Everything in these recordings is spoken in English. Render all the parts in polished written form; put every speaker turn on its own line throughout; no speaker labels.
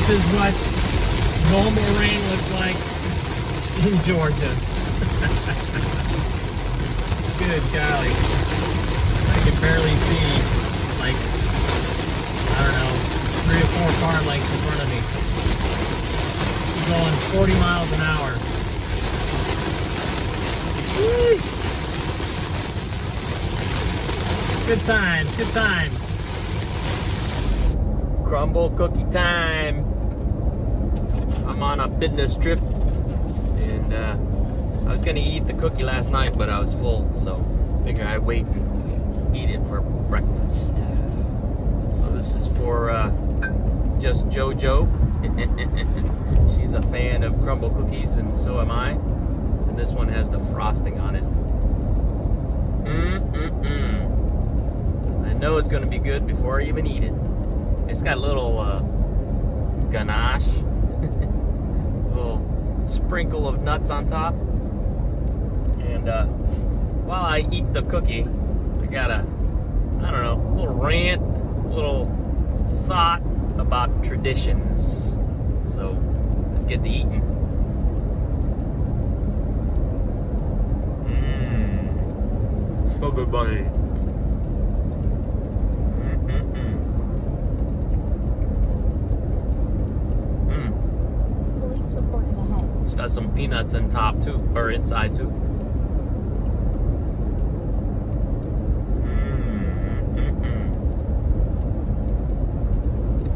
This is what normal rain looks like in Georgia. Good golly. I can barely see, like, I don't know, 3 or 4 car lengths in front of me. I'm going 40 miles an hour. Whee! Good times, good times. Crumble cookie time. I'm on a business trip, and I was gonna eat the cookie last night, but I was full, so figure I'd wait and eat it for breakfast. So this is for just JoJo. She's a fan of crumble cookies, and so am I. And this one has the frosting on it. I know it's gonna be good before I even eat it. It's got a little ganache, a little sprinkle of nuts on top. And while I eat the cookie, I got a, I don't know, a little rant, a little thought about traditions. So let's get to eating. So good, buddy.
Police reported ahead.
It's got some peanuts on top too, or inside too.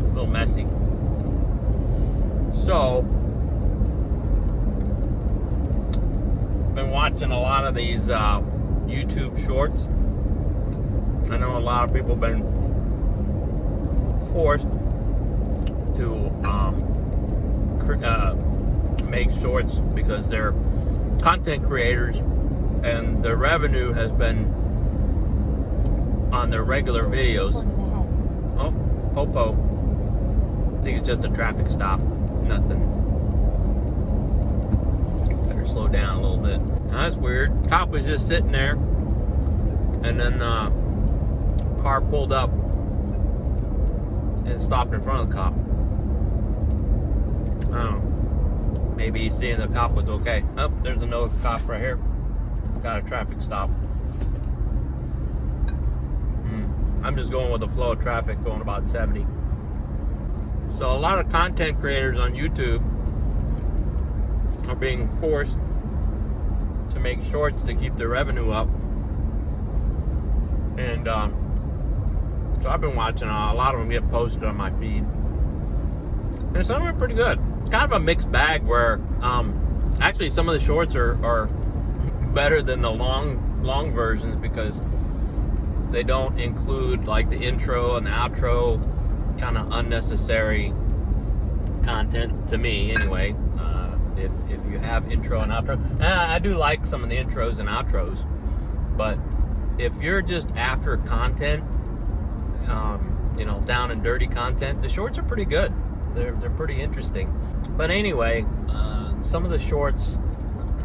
A little messy. So, been watching a lot of these YouTube shorts. I know a lot of people have been forced to make shorts because they're content creators and their revenue has been on their regular videos. Oh, Popo. I think it's just a traffic stop. Nothing. Better slow down a little bit. That's weird. Cop was just sitting there, and then car pulled up and stopped in front of the cop. I don't know. Maybe he's seeing the cop was okay. Oh, there's another cop right here. Got a traffic stop. I'm just going with the flow of traffic, going about 70. So a lot of content creators on YouTube are being forced to make shorts to keep their revenue up. And so I've been watching a lot of them get posted on my feed. And some are pretty good. It's kind of a mixed bag where actually some of the shorts are better than the long versions because they don't include like the intro and the outro, kind of unnecessary content to me anyway. If you have intro and outro, I do like some of the intros and outros, but if you're just after content, you know, down and dirty content, the shorts are pretty good. They're pretty interesting. But anyway, some of the shorts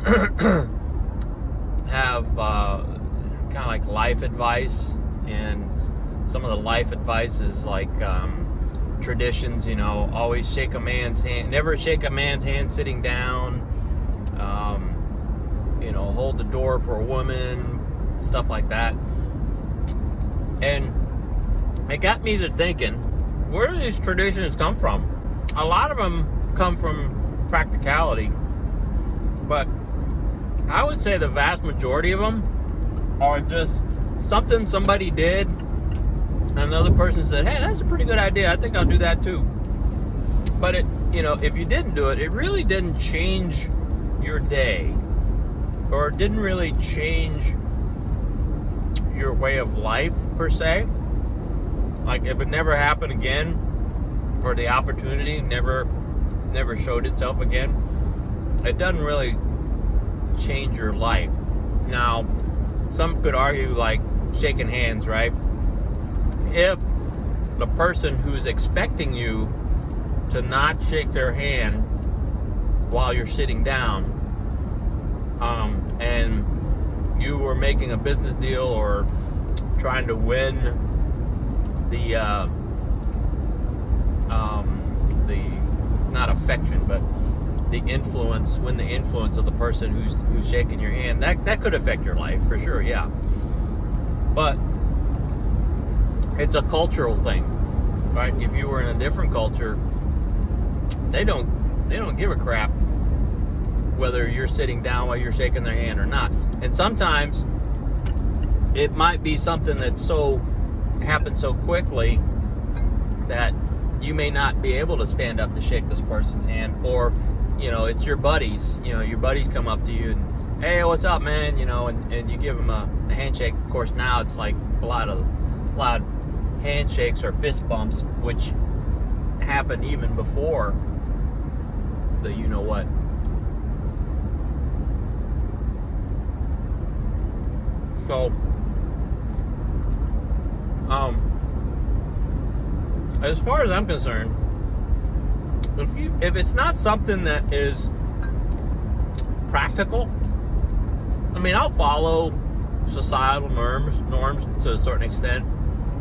have kind of like life advice, and some of the life advice is like traditions, you know, always shake a man's hand, never shake a man's hand sitting down, you know, hold the door for a woman, stuff like that. And it got me to thinking, where do these traditions come from? A lot of them come from practicality, but I would say the vast majority of them are just something somebody did and another person said, hey, that's a pretty good idea, I think I'll do that too. But it, you know, if you didn't do it, it really didn't change your day, or it didn't really change your way of life per se. Like if it never happened again, or the opportunity never showed itself again, it doesn't really change your life. Now, some could argue like shaking hands, right? If the person who's expecting you to not shake their hand while you're sitting down, and you were making a business deal or trying to win the not affection, but the influence, when the influence of the person who's shaking your hand, that could affect your life for sure, yeah. But it's a cultural thing, right? If you were in a different culture, they don't give a crap whether you're sitting down while you're shaking their hand or not. And sometimes it might be something that happens so quickly that you may not be able to stand up to shake this person's hand, or it's your buddies. Your buddies come up to you and, hey, what's up, man? And you give them a handshake. Of course, now it's like a lot of handshakes or fist bumps, which happened even before the what. So, as far as I'm concerned, if it's not something that is practical, I mean, I'll follow societal norms to a certain extent.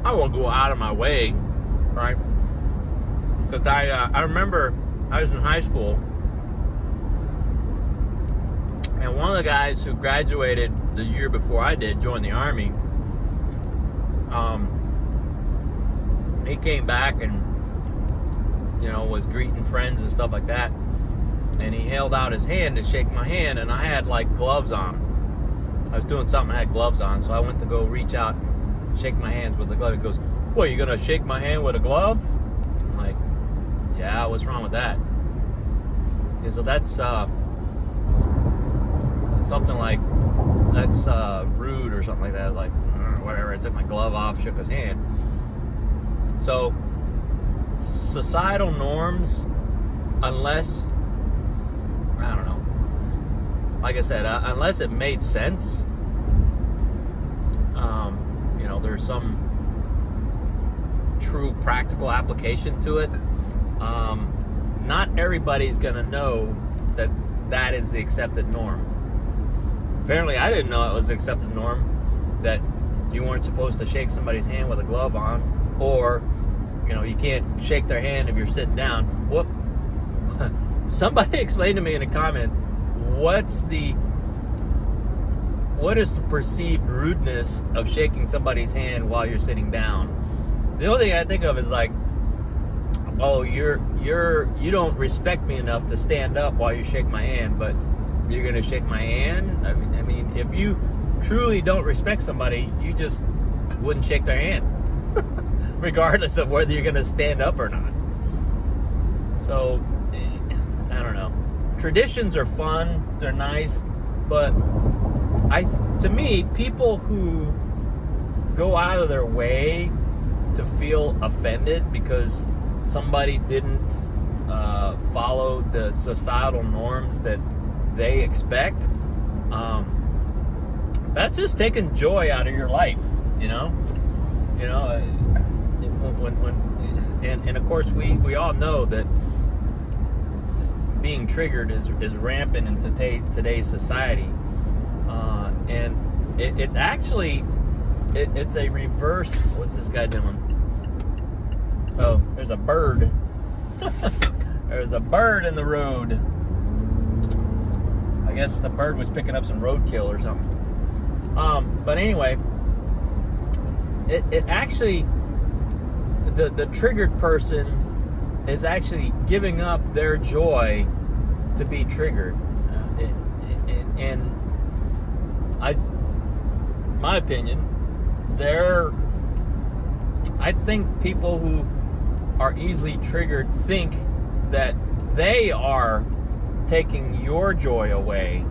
I won't go out of my way, right? Because I remember I was in high school, and one of the guys who graduated the year before I did, joined the Army, he came back and was greeting friends and stuff like that, and he held out his hand to shake my hand, and I had like gloves on. I was doing something, I had gloves on, so I went to go reach out and shake my hands with the glove. He goes, "What, you gonna shake my hand with a glove?" I'm like, "Yeah, what's wrong with that?" And so that's something like, that's rude or something like that, like whatever. I took my glove off, shook his hand. So societal norms, unless, I don't know, like I said, unless it made sense, there's some true practical application to it, not everybody's gonna know that is the accepted norm. Apparently I didn't know it was the accepted norm that you weren't supposed to shake somebody's hand with a glove on, or you can't shake their hand if you're sitting down. Whoop. Somebody explained to me in a comment, what is the perceived rudeness of shaking somebody's hand while you're sitting down? The only thing I think of is like, oh, you don't respect me enough to stand up while you shake my hand, but you're gonna shake my hand? I mean, if you truly don't respect somebody, you just wouldn't shake their hand, regardless of whether you're gonna stand up or not. So, I don't know. Traditions are fun, they're nice, but to me, people who go out of their way to feel offended because somebody didn't follow the societal norms that they expect, that's just taking joy out of your life, and of course we all know that being triggered is rampant in today's society, and it actually it's a reverse. What's this guy doing? Oh, there's a bird. There's a bird in the road. I guess the bird was picking up some roadkill or something. But anyway, it actually, the triggered person is actually giving up their joy to be triggered. And my opinion, I think people who are easily triggered think that they are taking your joy away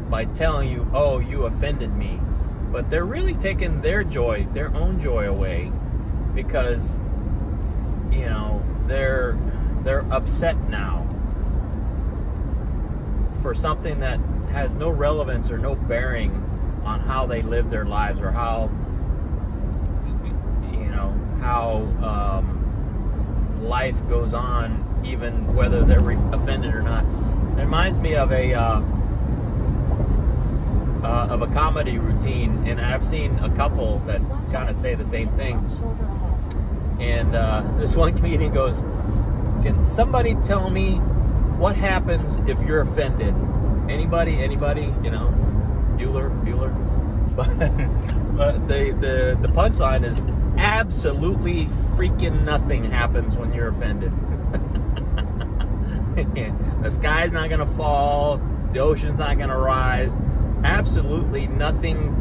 by telling you, oh, you offended me. But they're really taking their own joy away, because they're upset now for something that has no relevance or no bearing on how they live their lives, or how life goes on, even whether they're offended or not. It reminds me of a comedy routine, and I've seen a couple that kind of say the same thing. And this one comedian goes, Can somebody tell me what happens if you're offended? Anybody? You know, Bueller. But the punchline is absolutely freaking nothing happens when you're offended. The sky's not gonna fall. The ocean's not gonna rise. Absolutely nothing,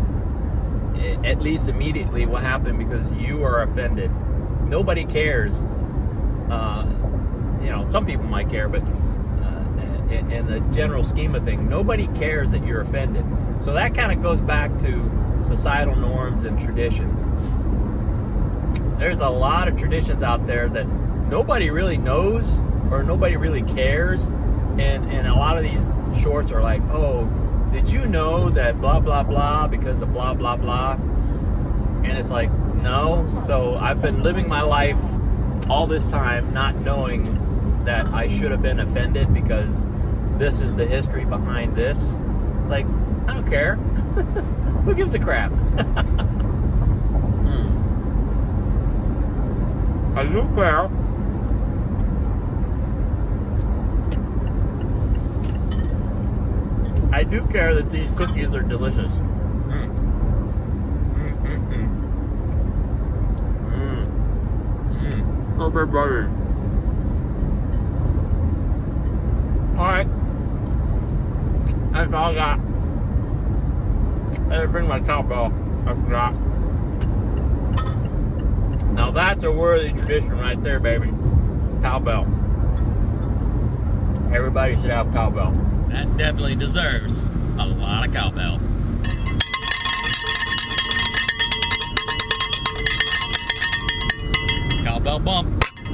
at least immediately, will happen because you are offended. Nobody cares. You know, some people might care, but in the general scheme of things, nobody cares that you're offended. So that kind of goes back to societal norms and traditions. There's a lot of traditions out there that nobody really knows or nobody really cares, and a lot of these shorts are like, oh, did you know that blah blah blah because of blah blah blah? And it's like, no. So I've been living my life all this time not knowing that I should have been offended because this is the history behind this. It's like, I don't care. Who gives a crap? I do care. I do care that these cookies are delicious. Everybody. Alright. That's all I got. I didn't bring my cowbell. I forgot. Now that's a worthy tradition right there, baby. Cowbell. Everybody should have cowbell.
That definitely deserves a lot of cowbell. Cowbell bump.